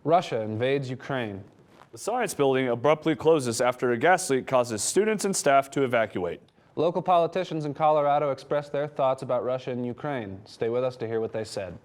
Russia invades Ukraine. The science building abruptly closes after a gas leak causes students and staff to evacuate. Local politicians in Colorado expressed their thoughts about Russia and Ukraine. Stay with us to hear what they said.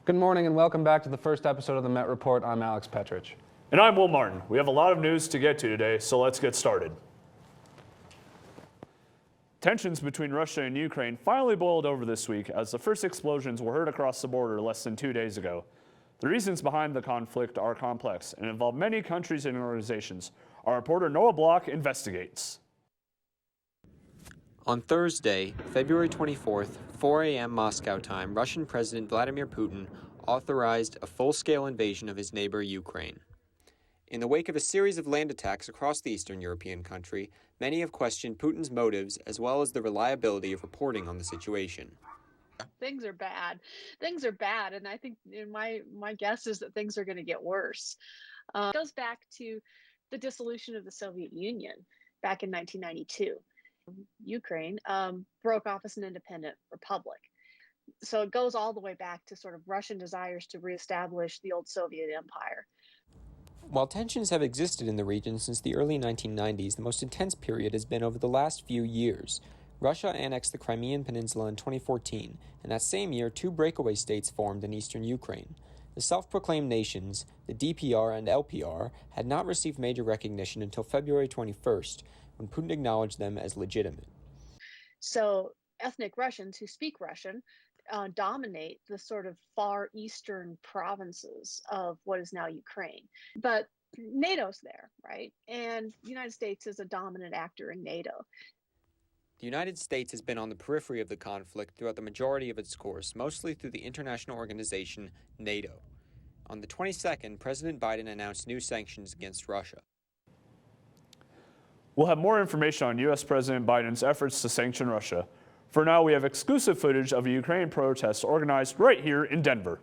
Good morning and welcome back to the first episode of the Met Report. I'm Alex Petrich. And I'm Will Martin. We have a lot of news to get to today, so let's get started. Tensions between Russia and Ukraine finally boiled over this week as the first explosions were heard across the border less than 2 days ago. The reasons behind the conflict are complex and involve many countries and organizations. Our reporter Noah Block investigates. On Thursday, February 24th, 4 a.m. Moscow time, Russian President Vladimir Putin authorized a full-scale invasion of his neighbor Ukraine. In the wake of a series of land attacks across the Eastern European country, many have questioned Putin's motives as well as the reliability of reporting on the situation. Things are bad. Things are bad, and I think my guess is that things are going to get worse. It goes back to the dissolution of the Soviet Union back in 1992. Ukraine broke off as an independent republic. So it goes all the way back to sort of Russian desires to reestablish the old Soviet empire. While tensions have existed in the region since the early 1990s, the most intense period has been over the last few years. Russia annexed the Crimean Peninsula in 2014, and that same year, two breakaway states formed in eastern Ukraine. The self-proclaimed nations, the DPR and LPR, had not received major recognition until February 21st, when Putin acknowledged them as legitimate. So ethnic Russians who speak Russian dominate the sort of far eastern provinces of what is now Ukraine. But NATO's there, right? And the United States is a dominant actor in NATO. The United States has been on the periphery of the conflict throughout the majority of its course, mostly through the international organization NATO. On the 22nd, President Biden announced new sanctions against Russia. We'll have more information on U.S. President Biden's efforts to sanction Russia. For now, we have exclusive footage of a Ukraine protest organized right here in Denver.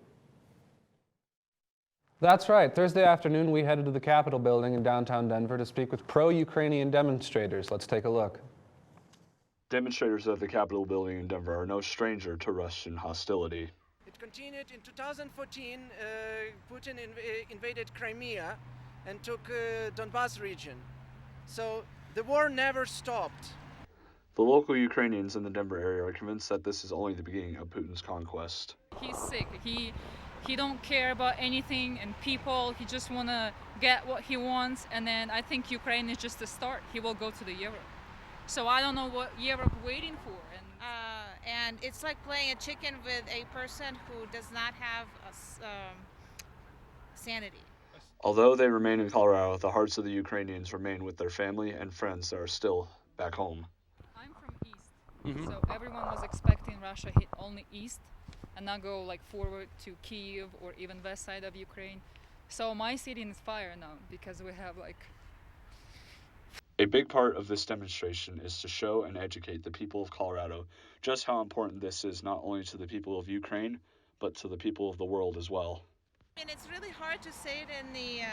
That's right. Thursday afternoon, we headed to the Capitol building in downtown Denver to speak with pro-Ukrainian demonstrators. Let's take a look. Demonstrators at the Capitol building in Denver are no stranger to Russian hostility. It continued in 2014. Putin invaded Crimea and took Donbas region. So the war never stopped. The local Ukrainians in the Denver area are convinced that this is only the beginning of Putin's conquest. He's sick. He don't care about anything and people. He just want to get what he wants. And then I think Ukraine is just the start. He will go to the Europe. So I don't know what Europe waiting for. And it's like playing a chicken with a person who does not have sanity. Although they remain in Colorado, the hearts of the Ukrainians remain with their family and friends that are still back home. I'm from east, so everyone was expecting Russia hit only east and not go like forward to Kyiv or even west side of Ukraine. So my city is fire now because we have like... A big part of this demonstration is to show and educate the people of Colorado just how important this is not only to the people of Ukraine, but to the people of the world as well. And it's really hard to say it in the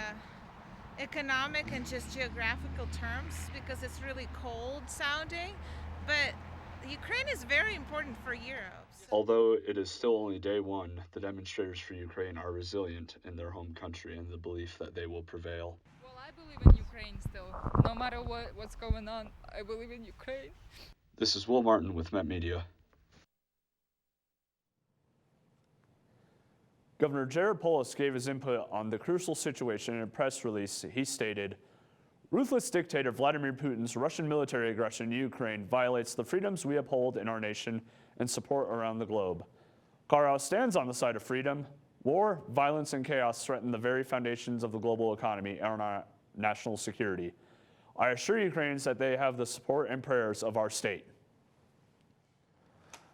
economic and just geographical terms because it's really cold sounding, but Ukraine is very important for Europe. Although it is still only day one, the demonstrators for Ukraine are resilient in their home country and the belief that they will prevail. Well, I believe in Ukraine still. No matter what's going on, I believe in Ukraine. This is Will Martin with Met Media. Governor Jared Polis gave his input on the crucial situation in a press release. He stated, "Ruthless dictator Vladimir Putin's Russian military aggression in Ukraine violates the freedoms we uphold in our nation and support around the globe. Colorado stands on the side of freedom. War, violence, and chaos threaten the very foundations of the global economy and our national security. I assure Ukrainians that they have the support and prayers of our state."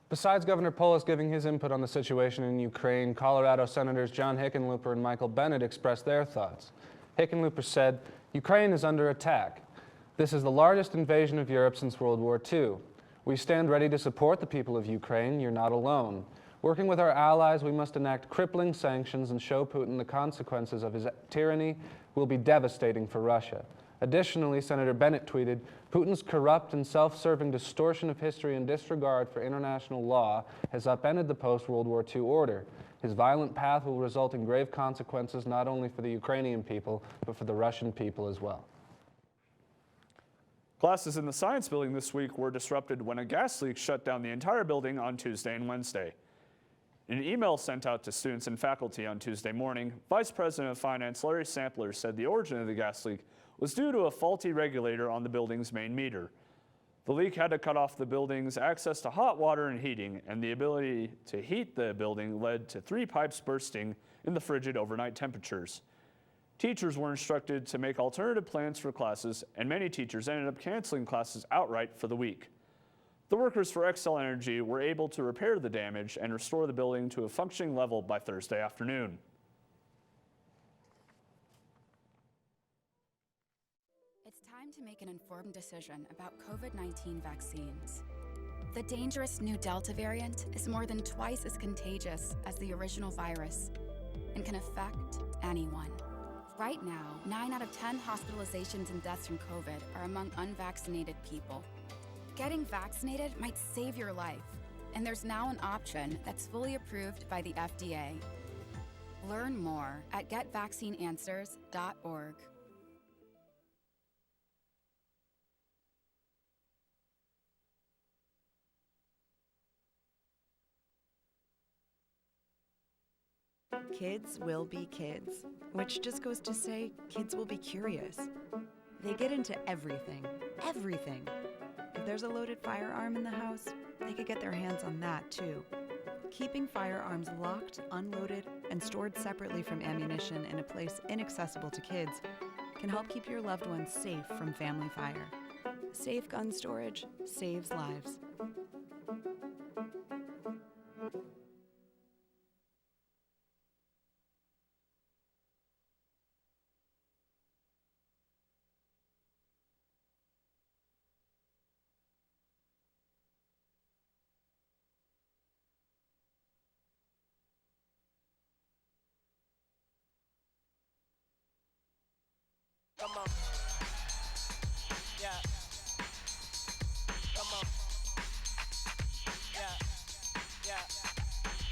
Besides Governor Polis giving his input on the situation in Ukraine, Colorado Senators John Hickenlooper and Michael Bennet expressed their thoughts. Hickenlooper said, "Ukraine is under attack. This is the largest invasion of Europe since World War II. We stand ready to support the people of Ukraine. You're not alone. Working with our allies, we must enact crippling sanctions and show Putin the consequences of his tyranny will be devastating for Russia." Additionally, Senator Bennett tweeted, "Putin's corrupt and self-serving distortion of history and disregard for international law has upended the post-World War II order. His violent path will result in grave consequences not only for the Ukrainian people, but for the Russian people as well." Classes in the science building this week were disrupted when a gas leak shut down the entire building on Tuesday and Wednesday. In an email sent out to students and faculty on Tuesday morning, Vice President of Finance Larry Sampler said the origin of the gas leak was due to a faulty regulator on the building's main meter. The leak had to cut off the building's access to hot water and heating, and the ability to heat the building led to 3 pipes bursting in the frigid overnight temperatures. Teachers were instructed to make alternative plans for classes, and many teachers ended up canceling classes outright for the week. The workers for Xcel Energy were able to repair the damage and restore the building to a functioning level by Thursday afternoon. It's time to make an informed decision about COVID-19 vaccines. The dangerous new Delta variant is more than twice as contagious as the original virus and can affect anyone. Right now, 9 out of 10 hospitalizations and deaths from COVID are among unvaccinated people. Getting vaccinated might save your life, and there's now an option that's fully approved by the FDA. Learn more at getvaccineanswers.org. Kids will be kids, which just goes to say kids will be curious. They get into everything, everything. If there's a loaded firearm in the house, they could get their hands on that too. Keeping firearms locked, unloaded, and stored separately from ammunition in a place inaccessible to kids can help keep your loved ones safe from family fire. Safe gun storage saves lives. Come on. Yeah. Come on. Yeah. Yeah.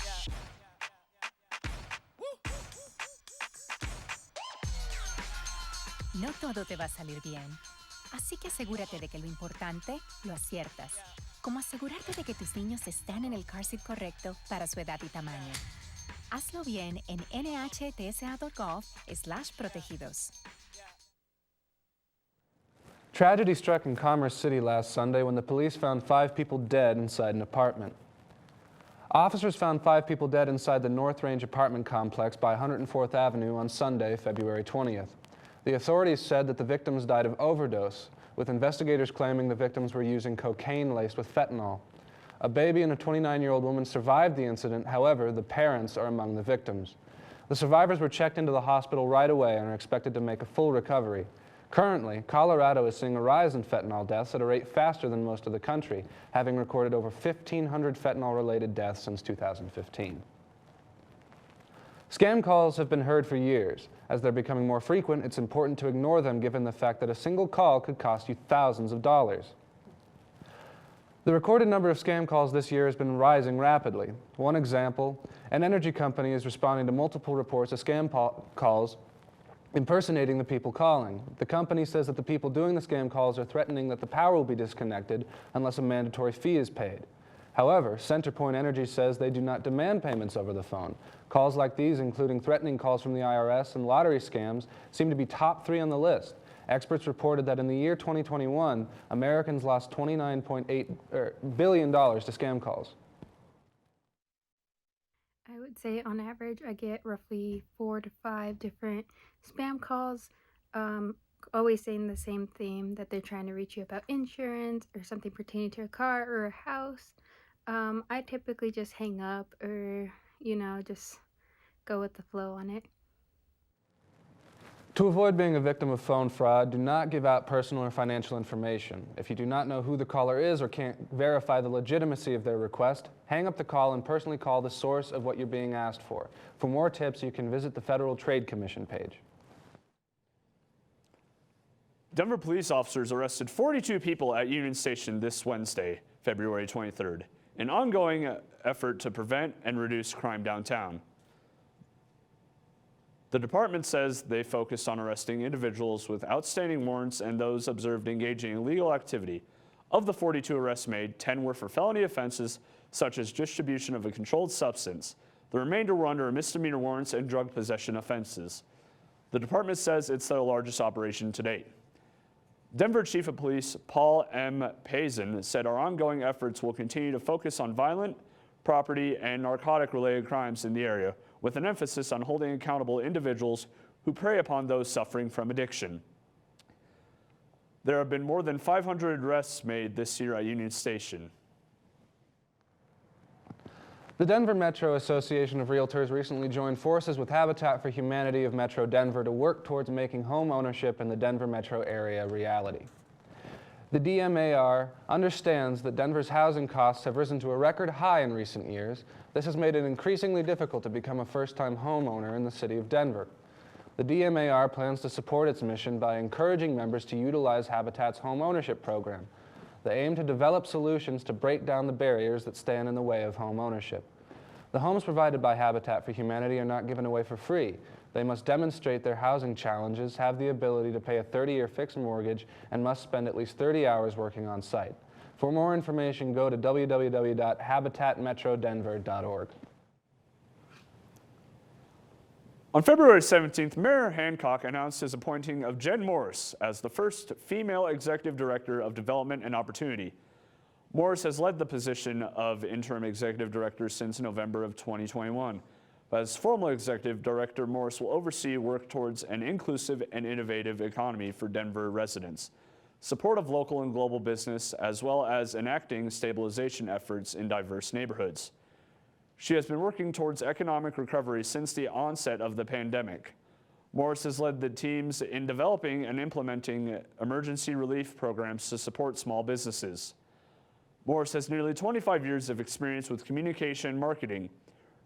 Yeah. No todo te va a salir bien, así que asegúrate de que lo importante lo aciertas, como asegurarte de que tus niños están en el car seat correcto para su edad y tamaño. Hazlo bien en nhtsa.gov/protegidos. Tragedy struck in Commerce City last Sunday when the police found 5 people dead inside an apartment. Officers found 5 people dead inside the North Range apartment complex by 104th Avenue on Sunday, February 20th. The authorities said that the victims died of overdose, with investigators claiming the victims were using cocaine laced with fentanyl. A baby and a 29-year-old woman survived the incident. However, the parents are among the victims. The survivors were checked into the hospital right away and are expected to make a full recovery. Currently, Colorado is seeing a rise in fentanyl deaths at a rate faster than most of the country, having recorded over 1,500 fentanyl-related deaths since 2015. Scam calls have been heard for years. As they're becoming more frequent, it's important to ignore them given the fact that a single call could cost you thousands of dollars. The recorded number of scam calls this year has been rising rapidly. One example, an energy company is responding to multiple reports of scam calls impersonating the people calling. The company says that the people doing the scam calls are threatening that the power will be disconnected unless a mandatory fee is paid. However, Centerpoint Energy says they do not demand payments over the phone. Calls like these, including threatening calls from the IRS and lottery scams, seem to be top 3 on the list. Experts reported that in the year 2021, Americans lost $29.8 billion to scam calls. I would say on average I get roughly 4 to 5 different spam calls, always saying the same theme, that they're trying to reach you about insurance or something pertaining to a car or a house. I typically just hang up or, just go with the flow on it. To avoid being a victim of phone fraud, do not give out personal or financial information. If you do not know who the caller is or can't verify the legitimacy of their request, hang up the call and personally call the source of what you're being asked for. For more tips, you can visit the Federal Trade Commission page. Denver police officers arrested 42 people at Union Station this Wednesday, February 23rd, an ongoing effort to prevent and reduce crime downtown. The department says they focused on arresting individuals with outstanding warrants and those observed engaging in illegal activity. Of the 42 arrests made, 10 were for felony offenses such as distribution of a controlled substance. The remainder were under misdemeanor warrants and drug possession offenses. The department says it's their largest operation to date. Denver Chief of Police Paul M. Pazin said our ongoing efforts will continue to focus on violent, property, and narcotic-related crimes in the area, with an emphasis on holding accountable individuals who prey upon those suffering from addiction. There have been more than 500 arrests made this year at Union Station. The Denver Metro Association of Realtors recently joined forces with Habitat for Humanity of Metro Denver to work towards making home ownership in the Denver metro area a reality. The DMAR understands that Denver's housing costs have risen to a record high in recent years. This has made it increasingly difficult to become a first-time homeowner in the city of Denver. The DMAR plans to support its mission by encouraging members to utilize Habitat's home ownership program. They aim to develop solutions to break down the barriers that stand in the way of home ownership. The homes provided by Habitat for Humanity are not given away for free. They must demonstrate their housing challenges, have the ability to pay a 30-year fixed mortgage, and must spend at least 30 hours working on site. For more information, go to www.habitatmetrodenver.org. On February 17th, Mayor Hancock announced his appointing of Jen Morris as the first female executive director of Development and Opportunity. Morris has led the position of interim executive director since November of 2021. As formal executive director, Morris will oversee work towards an inclusive and innovative economy for Denver residents, support of local and global business, as well as enacting stabilization efforts in diverse neighborhoods. She has been working towards economic recovery since the onset of the pandemic. Morris has led the teams in developing and implementing emergency relief programs to support small businesses. Morris has nearly 25 years of experience with communication and marketing.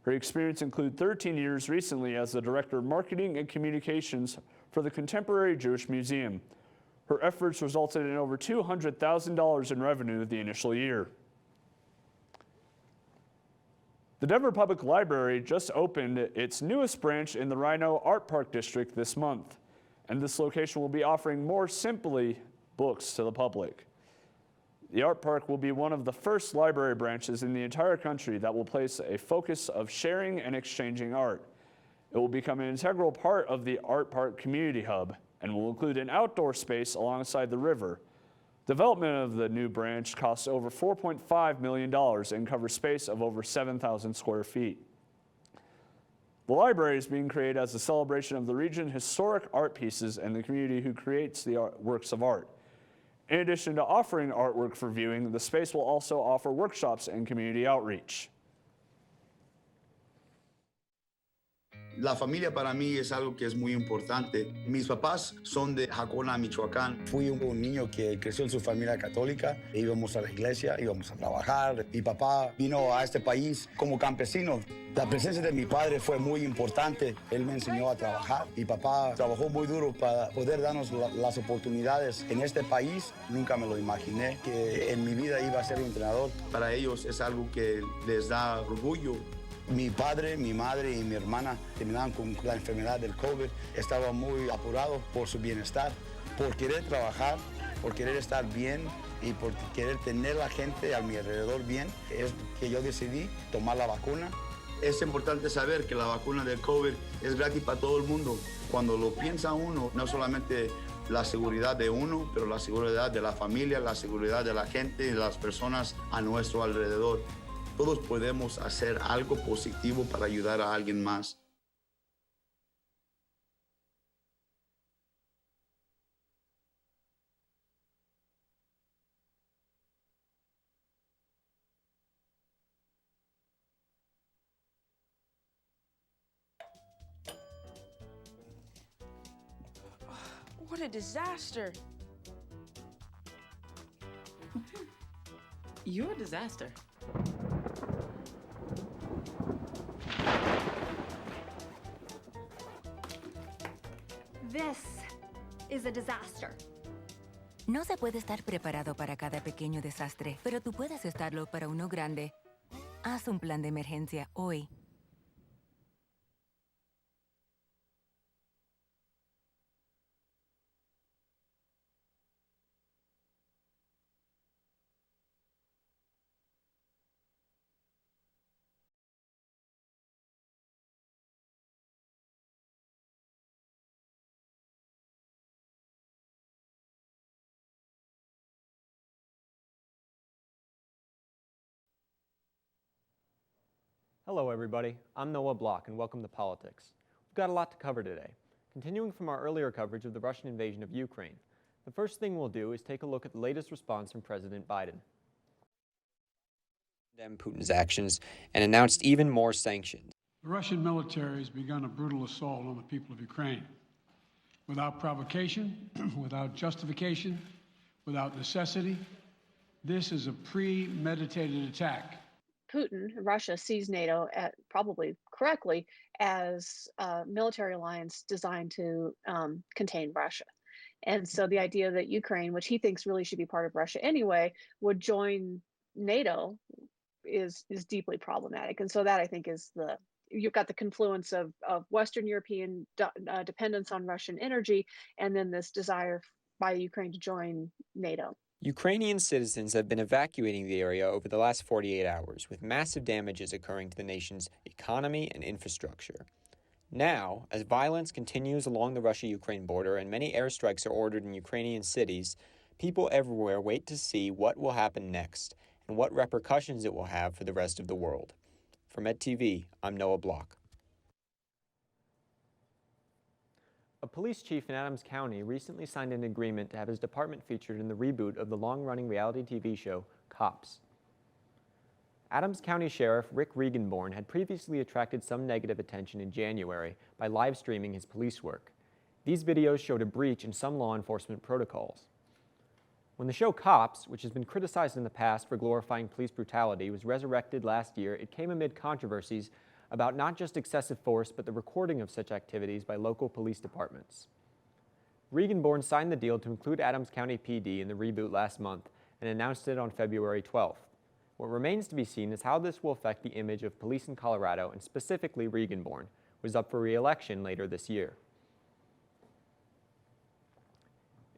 Her experience includes 13 years recently as the Director of Marketing and Communications for the Contemporary Jewish Museum. Her efforts resulted in over $200,000 in revenue the initial year. The Denver Public Library just opened its newest branch in the Rhino Art Park District this month, and this location will be offering more simply books to the public. The Art Park will be one of the first library branches in the entire country that will place a focus of sharing and exchanging art. It will become an integral part of the Art Park Community Hub and will include an outdoor space alongside the river. Development of the new branch costs over $4.5 million and covers space of over 7,000 square feet. The library is being created as a celebration of the region's historic art pieces and the community who creates the works of art. In addition to offering artwork for viewing, the space will also offer workshops and community outreach. La familia para mí es algo que es muy importante. Mis papás son de Jacona, Michoacán. Fui un niño que creció en su familia católica. Íbamos a la iglesia, íbamos a trabajar. Mi papá vino a este país como campesino. La presencia de mi padre fue muy importante. Él me enseñó a trabajar. Mi papá trabajó muy duro para poder darnos las oportunidades en este país. Nunca me lo imaginé que en mi vida iba a ser entrenador. Para ellos es algo que les da orgullo. Mi padre, mi madre y mi hermana terminaron con la enfermedad del COVID. Estaba muy apurado por su bienestar, por querer trabajar, por querer estar bien y por querer tener la gente a mi alrededor bien. Es que yo decidí tomar la vacuna. Es importante saber que la vacuna del COVID es gratis para todo el mundo. Cuando lo piensa uno, no solamente la seguridad de uno, pero la seguridad de la familia, la seguridad de la gente y de las personas a nuestro alrededor. Todos podemos hacer algo positivo para ayudar a alguien más. What a disaster. You're a disaster. This is a disaster. No se puede estar preparado para cada pequeño desastre, pero tú puedes estarlo para uno grande. Haz un plan de emergencia hoy. Hello everybody, I'm Noah Block and welcome to Politics. We've got a lot to cover today. Continuing from our earlier coverage of the Russian invasion of Ukraine, the first thing we'll do is take a look at the latest response from President Biden. Condemned Putin's actions and announced even more sanctions. The Russian military has begun a brutal assault on the people of Ukraine. Without provocation, without justification, without necessity, this is a premeditated attack. Putin, Russia, sees NATO, probably correctly, as a military alliance designed to contain Russia. And so the idea that Ukraine, which he thinks really should be part of Russia anyway, would join NATO is deeply problematic. And so that, I think, is you've got the confluence of Western European dependence on Russian energy, and then this desire by Ukraine to join NATO. Ukrainian citizens have been evacuating the area over the last 48 hours, with massive damages occurring to the nation's economy and infrastructure. Now, as violence continues along the Russia-Ukraine border and many airstrikes are ordered in Ukrainian cities, people everywhere wait to see what will happen next and what repercussions it will have for the rest of the world. For MedTV, I'm Noah Block. A police chief in Adams County recently signed an agreement to have his department featured in the reboot of the long-running reality TV show, Cops. Adams County Sheriff Rick Regenborn had previously attracted some negative attention in January by live streaming his police work. These videos showed a breach in some law enforcement protocols. When the show Cops, which has been criticized in the past for glorifying police brutality, was resurrected last year, it came amid controversies about not just excessive force, but the recording of such activities by local police departments. Regenborn signed the deal to include Adams County PD in the reboot last month and announced it on February 12th. What remains to be seen is how this will affect the image of police in Colorado, and specifically Regenborn, who is up for re-election later this year.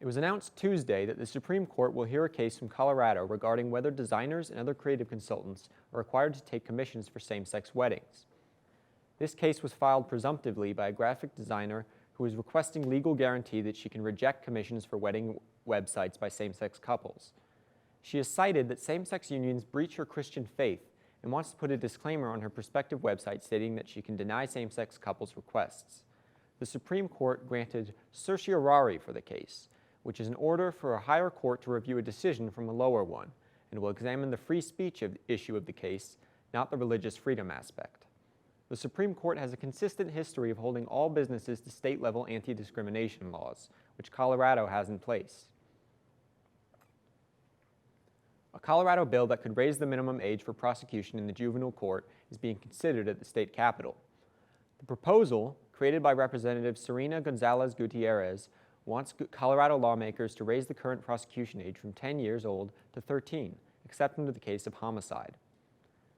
It was announced Tuesday that the Supreme Court will hear a case from Colorado regarding whether designers and other creative consultants are required to take commissions for same-sex weddings. This case was filed presumptively by a graphic designer who is requesting legal guarantee that she can reject commissions for wedding websites by same-sex couples. She has cited that same-sex unions breach her Christian faith and wants to put a disclaimer on her prospective website stating that she can deny same-sex couples' requests. The Supreme Court granted certiorari for the case, which is an order for a higher court to review a decision from a lower one, and will examine the free speech issue of the case, not the religious freedom aspect. The Supreme Court has a consistent history of holding all businesses to state-level anti-discrimination laws, which Colorado has in place. A Colorado bill that could raise the minimum age for prosecution in the juvenile court is being considered at the state capitol. The proposal, created by Representative Serena Gonzalez Gutierrez, wants Colorado lawmakers to raise the current prosecution age from 10 years old to 13, except in the case of homicide.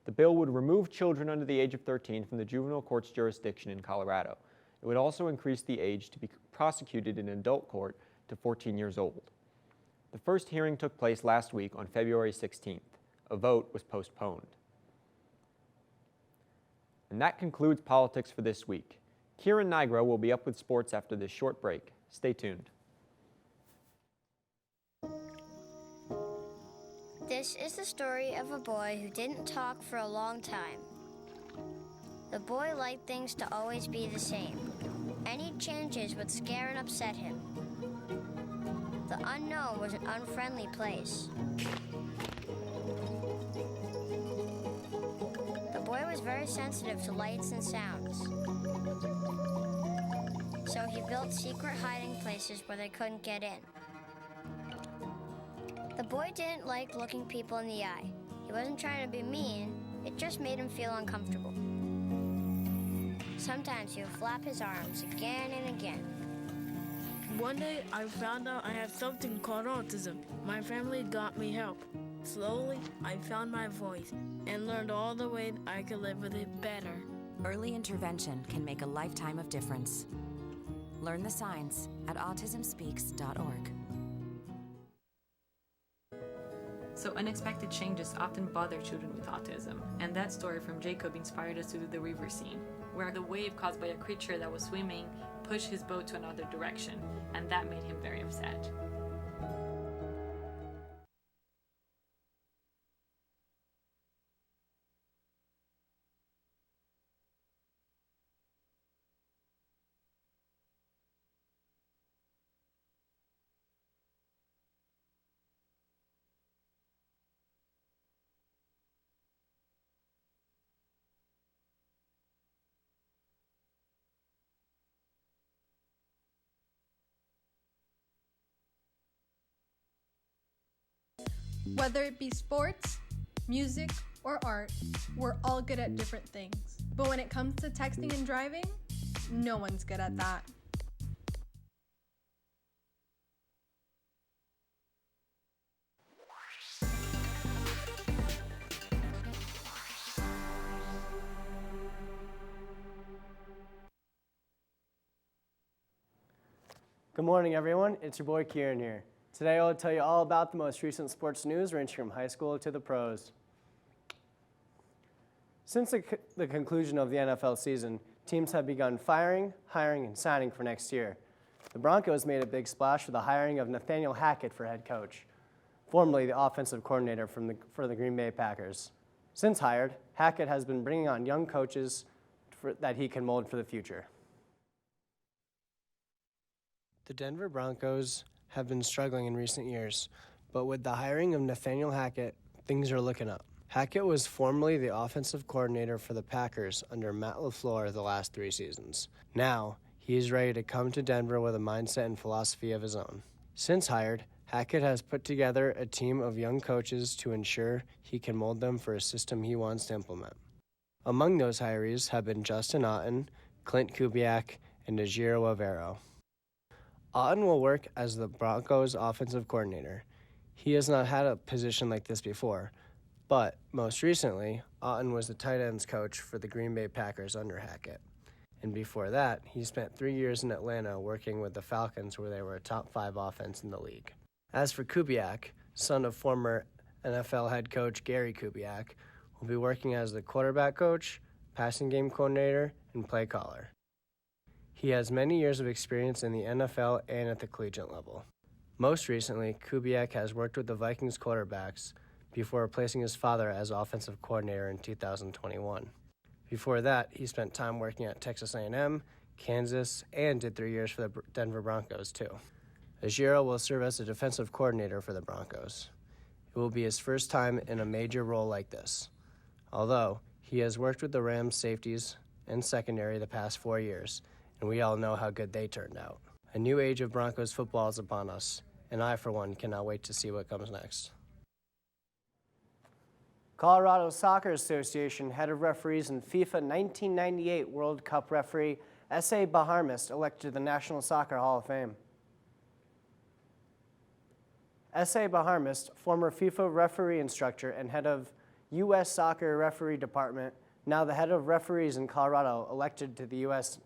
The bill would remove children under the age of 13 from the juvenile court's jurisdiction in Colorado. It would also increase the age to be prosecuted in adult court to 14 years old. The first hearing took place last week on February 16th. A vote was postponed. And that concludes politics for this week. Kyran Nigro will be up with sports after this short break. Stay tuned. This is the story of a boy who didn't talk for a long time. The boy liked things to always be the same. Any changes would scare and upset him. The unknown was an unfriendly place. The boy was very sensitive to lights and sounds. So he built secret hiding places where they couldn't get in. The boy didn't like looking people in the eye. He wasn't trying to be mean, it just made him feel uncomfortable. Sometimes he would flap his arms again and again. One day, I found out I had something called autism. My family got me help. Slowly, I found my voice and learned all the ways I could live with it better. Early intervention can make a lifetime of difference. Learn the signs at autismspeaks.org. So unexpected changes often bother children with autism, and that story from Jacob inspired us to do the river scene, where the wave caused by a creature that was swimming pushed his boat to another direction, and that made him very upset. Whether it be sports, music, or art, we're all good at different things. But when it comes to texting and driving, no one's good at that. Good morning, everyone. It's your boy Kyran here. Today I'll tell you all about the most recent sports news ranging from high school to the pros. Since the conclusion of the NFL season, teams have begun firing, hiring, and signing for next year. The Broncos made a big splash with the hiring of Nathaniel Hackett for head coach, formerly the offensive coordinator for the Green Bay Packers. Since hired, Hackett has been bringing on young coaches that he can mold for the future. The Denver Broncos have been struggling in recent years, but with the hiring of Nathaniel Hackett, things are looking up. Hackett was formerly the offensive coordinator for the Packers under Matt LaFleur the last 3 seasons. Now, he is ready to come to Denver with a mindset and philosophy of his own. Since hired, Hackett has put together a team of young coaches to ensure he can mold them for a system he wants to implement. Among those hirees have been Justin Otten, Clint Kubiak, and Ejiro Avero. Otten will work as the Broncos' offensive coordinator. He has not had a position like this before, but most recently, Otten was the tight ends coach for the Green Bay Packers under Hackett. And before that, he spent 3 years in Atlanta working with the Falcons, where they were a top 5 offense in the league. As for Kubiak, son of former NFL head coach Gary Kubiak, will be working as the quarterback coach, passing game coordinator, and play caller. He has many years of experience in the NFL and at the collegiate level. Most recently, Kubiak has worked with the Vikings quarterbacks before replacing his father as offensive coordinator in 2021. Before that, he spent time working at Texas A&M, Kansas, and did 3 years for the Denver Broncos too. Ejiro will serve as the defensive coordinator for the Broncos. It will be his first time in a major role like this, although he has worked with the Rams safeties and secondary the past 4 years, and we all know how good they turned out. A new age of Broncos football is upon us, and I, for one, cannot wait to see what comes next. Colorado Soccer Association head of referees and FIFA 1998 World Cup referee S.A. Baharmist elected to the National Soccer Hall of Fame. S.A. Baharmist, former FIFA referee instructor and head of U.S. Soccer Referee Department, now the head of referees in Colorado, elected to the U.S.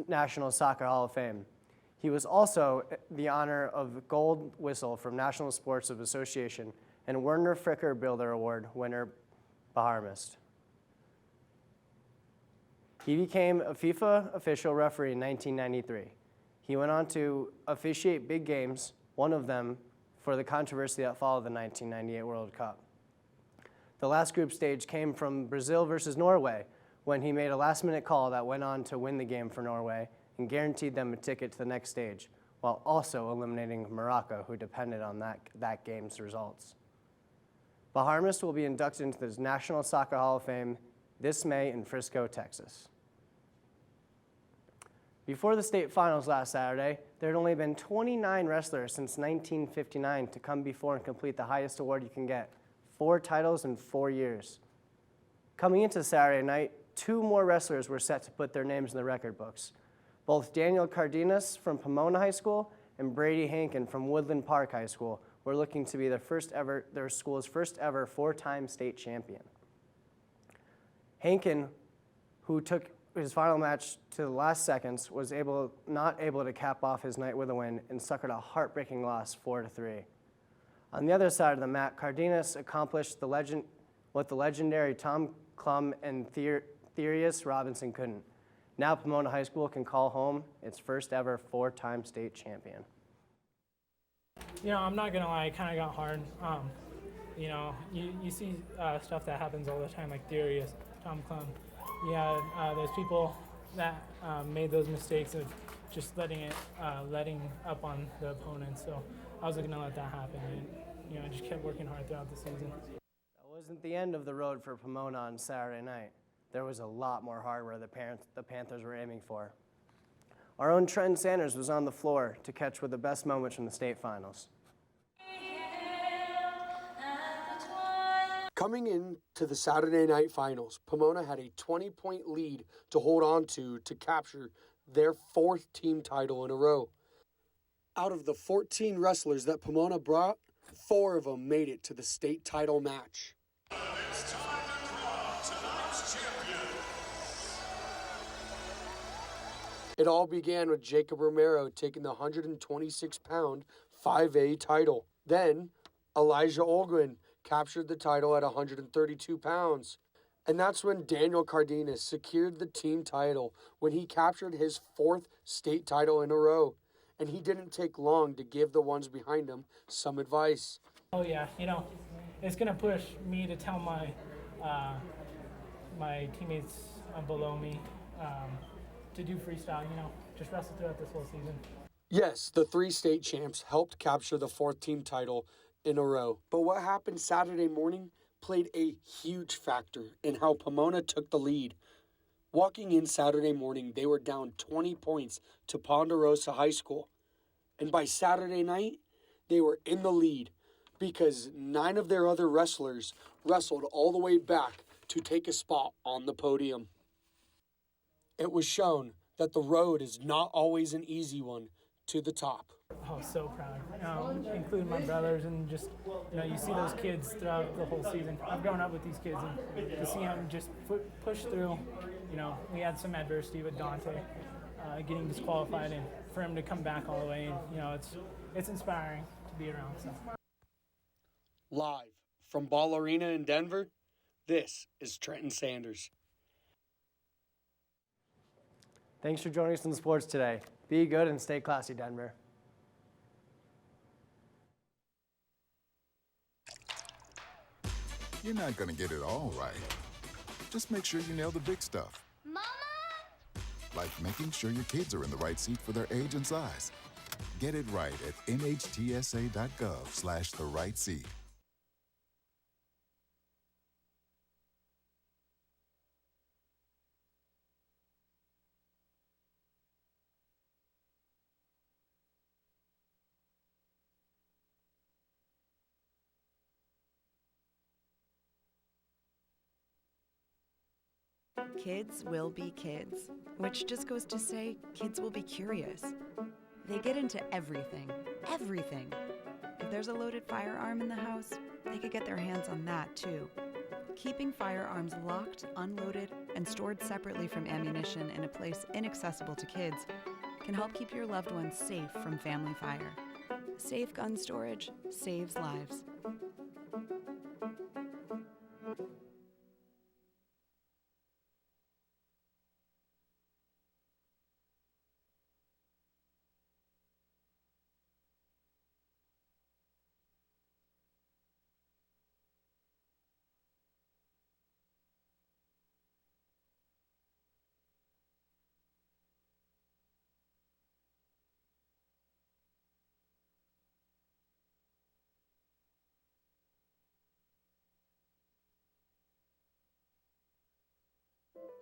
National Soccer Hall of Fame. He was also the honor of Gold Whistle from National Sports Association and Werner Fricker Builder Award winner Baharmist. He became a FIFA official referee in 1993. He went on to officiate big games, one of them for the controversy that followed the 1998 World Cup. The last group stage came from Brazil versus Norway, when he made a last-minute call that went on to win the game for Norway and guaranteed them a ticket to the next stage, while also eliminating Morocco, who depended on that game's results. Baharmist will be inducted into the National Soccer Hall of Fame this May in Frisco, Texas. Before the state finals last Saturday, there had only been 29 wrestlers since 1959 to come before and complete the highest award you can get, 4 titles in 4 years. Coming into Saturday night, 2 more wrestlers were set to put their names in the record books. Both Daniel Cardenas from Pomona High School and Brady Hankin from Woodland Park High School were looking to be their school's first ever 4-time state champion. Hankin, who took his final match to the last seconds, was not able to cap off his night with a win and suffered a heartbreaking loss 4-3. On the other side of the mat, Cardenas accomplished what the legendary Tom Klum and Therius Robinson couldn't. Now Pomona High School can call home its first ever 4-time state champion. I'm not gonna lie, it kind of got hard. You see stuff that happens all the time, like Therius, Tom Klum. There's people that made those mistakes of just letting up on the opponent. So I wasn't gonna let that happen, and I just kept working hard throughout the season. That wasn't the end of the road for Pomona on Saturday night. There was a lot more hardware the Panthers were aiming for. Our own Trenton Sanders was on the floor to catch with the best moments from the state finals. Coming in to the Saturday night finals, Pomona had a 20-point lead to hold on to capture their 4th team title in a row. Out of the 14 wrestlers that Pomona brought, 4 of them made it to the state title match. It's time to draw tonight's champion. It all began with Jacob Romero taking the 126-pound 5A title. Then, Elijah Olguin captured the title at 132 pounds. And that's when Daniel Cardenas secured the team title when he captured his 4th state title in a row. And he didn't take long to give the ones behind him some advice. Oh yeah, it's gonna push me to tell my teammates below me to do freestyle, just wrestle throughout this whole season. Yes, the 3 state champs helped capture the 4th team title in a row. But what happened Saturday morning played a huge factor in how Pomona took the lead. Walking in Saturday morning, they were down 20 points to Ponderosa High School. And by Saturday night, they were in the lead because 9 of their other wrestlers wrestled all the way back to take a spot on the podium. It was shown that the road is not always an easy one to the top. Oh, so proud, including my brothers, and just, you see those kids throughout the whole season. I've grown up with these kids, and to see them just push through, we had some adversity with Dante getting disqualified, and for him to come back all the way, and, it's inspiring to be around. So. Live from Ball Arena in Denver, this is Trenton Sanders. Thanks for joining us in sports today. Be good and stay classy, Denver. You're not going to get it all right. Just make sure you nail the big stuff. Mama! Like making sure your kids are in the right seat for their age and size. Get it right at nhtsa.gov/the-right-seat. Kids will be kids, which just goes to say kids will be curious. They get into everything, everything. If there's a loaded firearm in the house, they could get their hands on that too. Keeping firearms locked, unloaded, and stored separately from ammunition in a place inaccessible to kids can help keep your loved ones safe from family fire. Safe gun storage saves lives.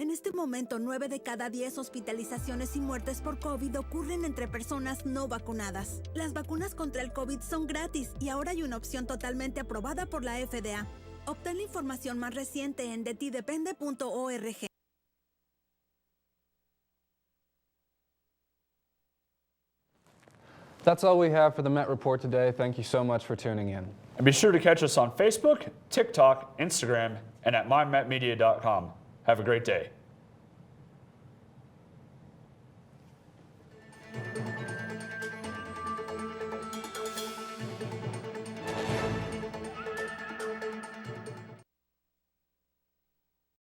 En este momento, 9 de cada 10 hospitalizaciones y muertes por COVID ocurren entre personas no vacunadas. Las vacunas contra el COVID son gratis y ahora hay una opción totalmente aprobada por la FDA. Obtén la información más reciente en detidepende.org. That's all we have for the Met Report today. Thank you so much for tuning in. And be sure to catch us on Facebook, TikTok, Instagram, and at mymetmedia.com. Have a great day.